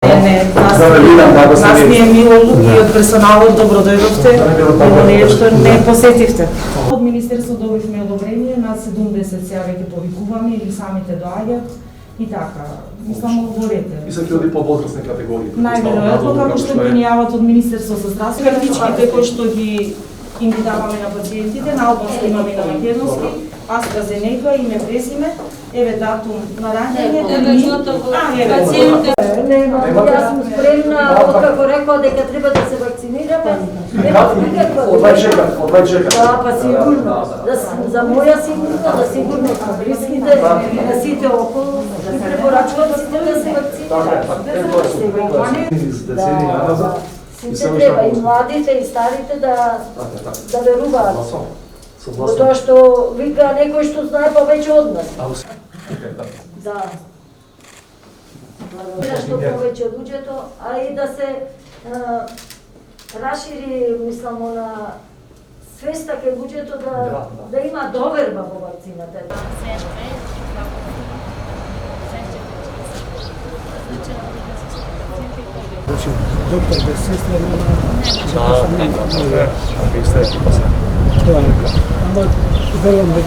Нас ни е мило и од персоналот добро дојдовте, но не е што не посетивте. Од Министерство добивме одобрение на 70 сега веќе повикуваме или самите доаѓаат и така. Мислам одговорете. И се ќе по возрастни категории. Најверојатно како што ги јават од Министерство за здравство, картичките кои што ги им ги даваме на пациентите, на албански имаме и на македонски, AstraZeneca, име, презиме, еве датум на раѓање, Нема, јас сум спремна, откако рекоа дека треба да се вакцинираме, нема никаква... Од 24. Да, па сигурно. За моја сигурно, да сигурност на блиските, на сите околу, и препорачувам сите да се вакцинираме. Сите треба, и младите, и старите да веруваат. Во тоа што вика некој што знае повеќе од нас. Да. Што повеќе луѓето, а и да се расшири, мислам, на свеста кај луѓето да има доверба во вакцината. Доктор без сестра нема. Да, ви сте екипа се. Ама верувам дека